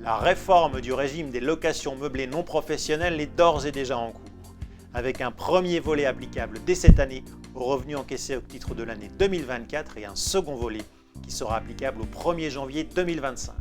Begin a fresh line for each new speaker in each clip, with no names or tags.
La réforme du régime des locations meublées non professionnelles est d'ores et déjà en cours, avec un premier volet applicable dès cette année aux revenus encaissés au titre de l'année 2024 et un second volet qui sera applicable au 1er janvier 2025.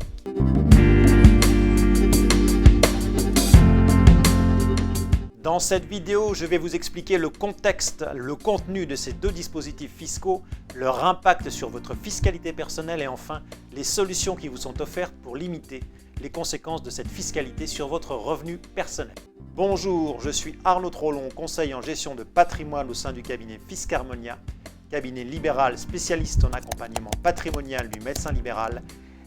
Dans cette vidéo, je vais vous expliquer le contexte, le contenu de ces deux dispositifs fiscaux, leur impact sur votre fiscalité personnelle et enfin les solutions qui vous sont offertes pour limiter les conséquences de cette fiscalité sur votre revenu personnel. Bonjour, je suis Arnaud Trollon, conseiller en gestion de patrimoine au sein du cabinet Fiscarmonia, cabinet libéral spécialiste en accompagnement patrimonial du médecin libéral,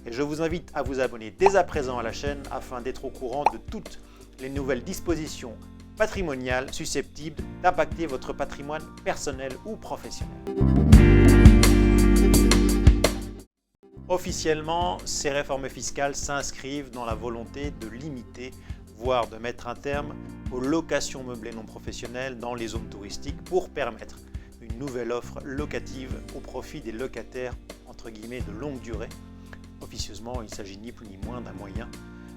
et je vous invite à vous abonner dès à présent à la chaîne afin d'être au courant de toutes les nouvelles dispositions patrimoniales susceptibles d'impacter votre patrimoine personnel ou professionnel. Officiellement, ces réformes fiscales s'inscrivent dans la volonté de limiter, voire de mettre un terme aux locations meublées non professionnelles dans les zones touristiques pour permettre une nouvelle offre locative au profit des locataires entre guillemets de longue durée. Officieusement, il s'agit ni plus ni moins d'un moyen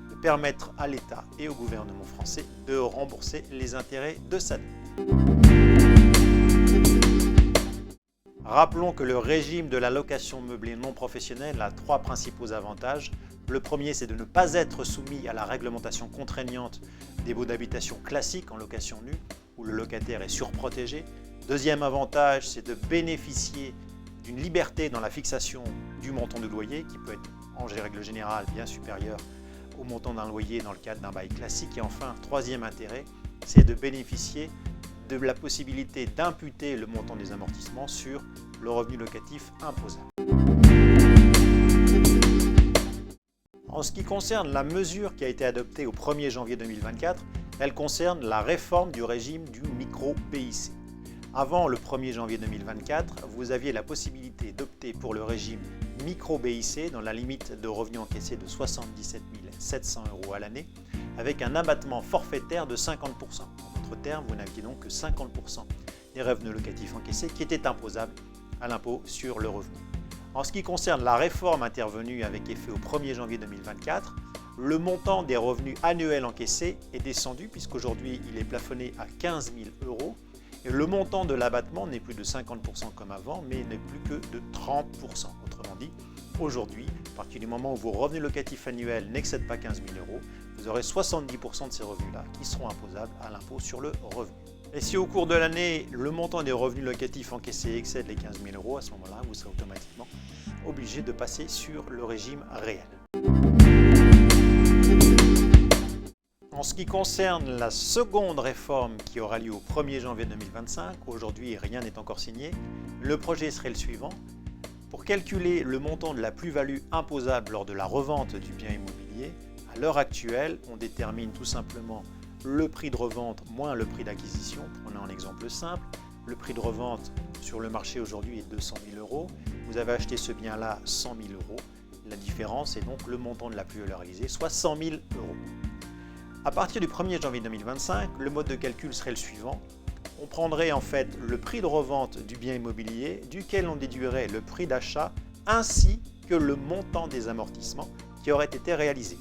de permettre à l'État et au gouvernement français de rembourser les intérêts de sa dette. Rappelons que le régime de la location meublée non professionnelle a trois principaux avantages. Le premier, c'est de ne pas être soumis à la réglementation contraignante des baux d'habitation classiques en location nue, où le locataire est surprotégé. Deuxième avantage, c'est de bénéficier d'une liberté dans la fixation du montant de loyer, qui peut être en règle générale bien supérieur au montant d'un loyer dans le cadre d'un bail classique. Et enfin, troisième intérêt, c'est de bénéficier de la possibilité d'imputer le montant des amortissements sur le revenu locatif imposable. En ce qui concerne la mesure qui a été adoptée au 1er janvier 2024, elle concerne la réforme du régime du micro-BIC. Avant le 1er janvier 2024, vous aviez la possibilité d'opter pour le régime micro-BIC dans la limite de revenus encaissés de 77 700 € à l'année, avec un abattement forfaitaire de 50%. En d'autres termes, vous n'aviez donc que 50% des revenus locatifs encaissés qui étaient imposables à l'impôt sur le revenu. En ce qui concerne la réforme intervenue avec effet au 1er janvier 2024, le montant des revenus annuels encaissés est descendu puisqu'aujourd'hui il est plafonné à 15 000 €. Et le montant de l'abattement n'est plus de 50% comme avant, mais n'est plus que de 30%. Autrement dit, aujourd'hui, à partir du moment où vos revenus locatifs annuels n'excèdent pas 15 000 €, vous aurez 70% de ces revenus-là qui seront imposables à l'impôt sur le revenu. Et si au cours de l'année, le montant des revenus locatifs encaissés excède les 15 000 €, à ce moment-là, vous serez automatiquement obligé de passer sur le régime réel. En ce qui concerne la seconde réforme qui aura lieu au 1er janvier 2025, aujourd'hui rien n'est encore signé, le projet serait le suivant. Pour calculer le montant de la plus-value imposable lors de la revente du bien immobilier, à l'heure actuelle, on détermine tout simplement le prix de revente moins le prix d'acquisition. Prenons un exemple simple, le prix de revente sur le marché aujourd'hui est 200 000 €, vous avez acheté ce bien-là 100 000 €, la différence est donc le montant de la plus-value réalisée, soit 100 000 €. À partir du 1er janvier 2025, le mode de calcul serait le suivant. On prendrait en fait le prix de revente du bien immobilier, duquel on déduirait le prix d'achat ainsi que le montant des amortissements qui auraient été réalisés.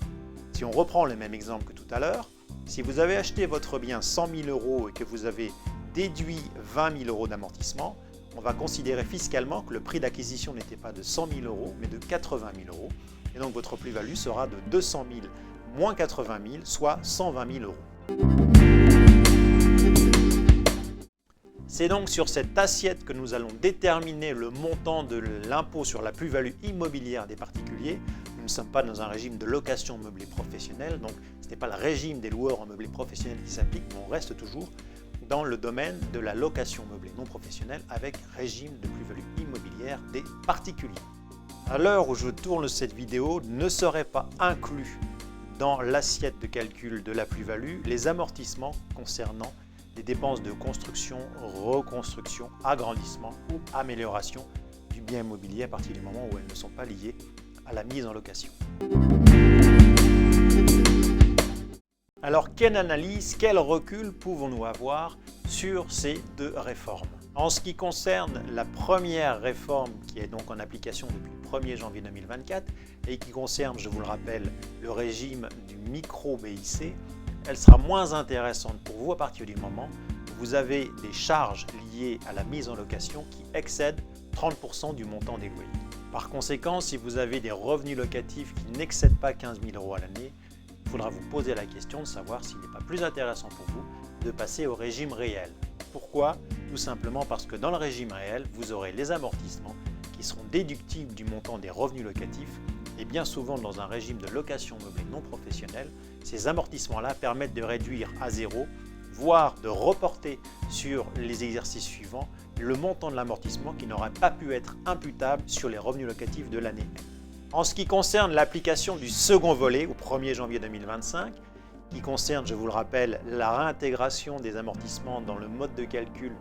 Si on reprend le même exemple que tout à l'heure, si vous avez acheté votre bien 100 000 € et que vous avez déduit 20 000 € d'amortissement, on va considérer fiscalement que le prix d'acquisition n'était pas de 100 000 € mais de 80 000 €. Et donc votre plus-value sera de 200 000 moins 80 000, soit 120 000 €. C'est donc sur cette assiette que nous allons déterminer le montant de l'impôt sur la plus-value immobilière des particuliers. Nous ne sommes pas dans un régime de location meublée professionnelle, donc ce n'est pas le régime des loueurs en meublé professionnel qui s'applique, mais on reste toujours dans le domaine de la location meublée non professionnelle avec régime de plus-value immobilière des particuliers. À l'heure où je tourne cette vidéo, ne serait pas inclus dans l'assiette de calcul de la plus-value les amortissements concernant les dépenses de construction, reconstruction, agrandissement ou amélioration du bien immobilier à partir du moment où elles ne sont pas liées à la mise en location. Alors, quelle analyse, quel recul pouvons-nous avoir sur ces deux réformes ? En ce qui concerne la première réforme qui est donc en application depuis le 1er janvier 2024 et qui concerne, je vous le rappelle, le régime du micro-BIC, elle sera moins intéressante pour vous à partir du moment où vous avez des charges liées à la mise en location qui excèdent 30% du montant des loyers. Par conséquent, si vous avez des revenus locatifs qui n'excèdent pas 15 000 € à l'année, il faudra vous poser la question de savoir s'il n'est pas plus intéressant pour vous de passer au régime réel. Pourquoi? Tout simplement parce que dans le régime réel, vous aurez les amortissements qui seront déductibles du montant des revenus locatifs et bien souvent dans un régime de location meublée non professionnelle, ces amortissements-là permettent de réduire à zéro, voire de reporter sur les exercices suivants le montant de l'amortissement qui n'aurait pas pu être imputable sur les revenus locatifs de l'année. En ce qui concerne l'application du second volet au 1er janvier 2025, qui concerne, je vous le rappelle, la réintégration des amortissements dans le mode de calcul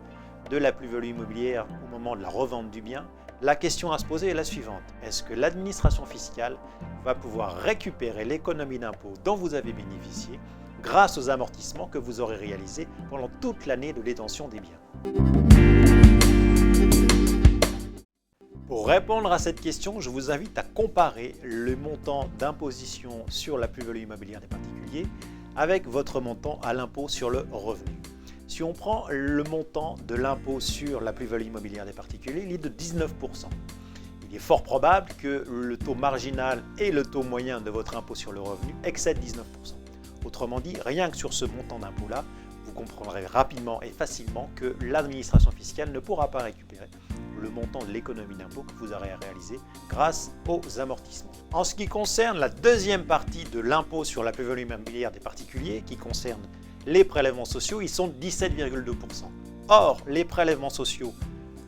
de la plus-value immobilière au moment de la revente du bien, la question à se poser est la suivante. Est-ce que l'administration fiscale va pouvoir récupérer l'économie d'impôt dont vous avez bénéficié grâce aux amortissements que vous aurez réalisés pendant toute l'année de détention des biens? Pour répondre à cette question, je vous invite à comparer le montant d'imposition sur la plus-value immobilière des particuliers avec votre montant à l'impôt sur le revenu. Si on prend le montant de l'impôt sur la plus-value immobilière des particuliers, il est de 19%. Il est fort probable que le taux marginal et le taux moyen de votre impôt sur le revenu excèdent 19%. Autrement dit, rien que sur ce montant d'impôt-là, vous comprendrez rapidement et facilement que l'administration fiscale ne pourra pas récupérer le montant de l'économie d'impôt que vous aurez réalisé grâce aux amortissements. En ce qui concerne la deuxième partie de l'impôt sur la plus-value immobilière des particuliers, qui concerne les prélèvements sociaux, ils sont de 17,2%. Or, les prélèvements sociaux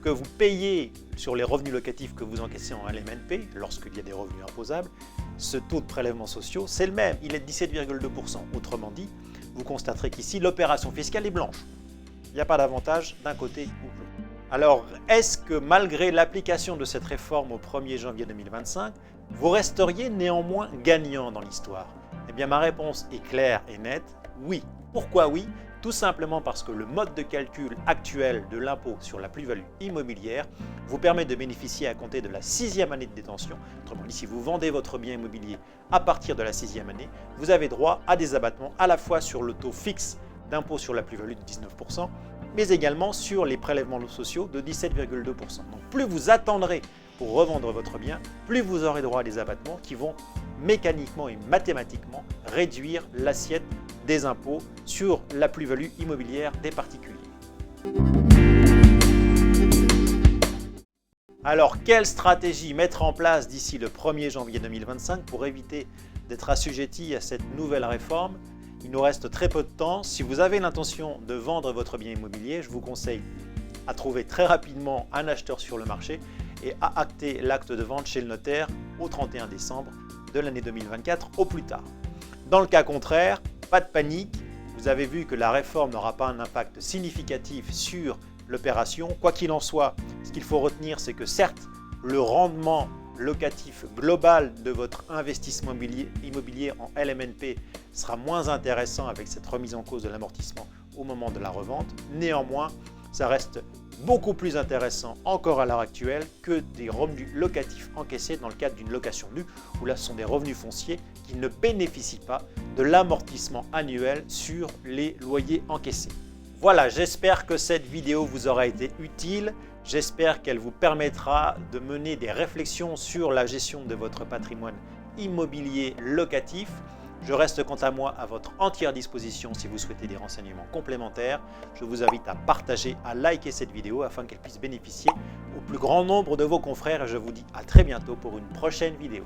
que vous payez sur les revenus locatifs que vous encaissez en LMNP, lorsqu'il y a des revenus imposables, ce taux de prélèvements sociaux, c'est le même, il est de 17,2%. Autrement dit, vous constaterez qu'ici, l'opération fiscale est blanche. Il n'y a pas d'avantage d'un côté ou de l'autre. Alors, est-ce que malgré l'application de cette réforme au 1er janvier 2025, vous resteriez néanmoins gagnant dans l'histoire? Eh bien, ma réponse est claire et nette, oui. Pourquoi oui? Tout simplement parce que le mode de calcul actuel de l'impôt sur la plus-value immobilière vous permet de bénéficier à compter de la 6e année de détention. Autrement dit, si vous vendez votre bien immobilier à partir de la 6e année, vous avez droit à des abattements à la fois sur le taux fixe d'impôt sur la plus-value de 19%, mais également sur les prélèvements sociaux de 17,2%. Donc plus vous attendrez pour revendre votre bien, plus vous aurez droit à des abattements qui vont mécaniquement et mathématiquement réduire l'assiette des impôts sur la plus-value immobilière des particuliers. Alors, quelle stratégie mettre en place d'ici le 1er janvier 2025 pour éviter d'être assujetti à cette nouvelle réforme? Il nous reste très peu de temps. Si vous avez l'intention de vendre votre bien immobilier, je vous conseille à trouver très rapidement un acheteur sur le marché et à acter l'acte de vente chez le notaire au 31 décembre de l'année 2024 au plus tard. Dans le cas contraire, pas de panique. Vous avez vu que la réforme n'aura pas un impact significatif sur l'opération. Quoi qu'il en soit, ce qu'il faut retenir, c'est que certes, le rendement locatif global de votre investissement immobilier en LMNP sera moins intéressant avec cette remise en cause de l'amortissement au moment de la revente. Néanmoins, ça reste beaucoup plus intéressant encore à l'heure actuelle que des revenus locatifs encaissés dans le cadre d'une location nue, où là ce sont des revenus fonciers qui ne bénéficient pas de l'amortissement annuel sur les loyers encaissés. Voilà, j'espère que cette vidéo vous aura été utile. J'espère qu'elle vous permettra de mener des réflexions sur la gestion de votre patrimoine immobilier locatif. Je reste quant à moi à votre entière disposition si vous souhaitez des renseignements complémentaires. Je vous invite à partager, à liker cette vidéo afin qu'elle puisse bénéficier au plus grand nombre de vos confrères et je vous dis à très bientôt pour une prochaine vidéo.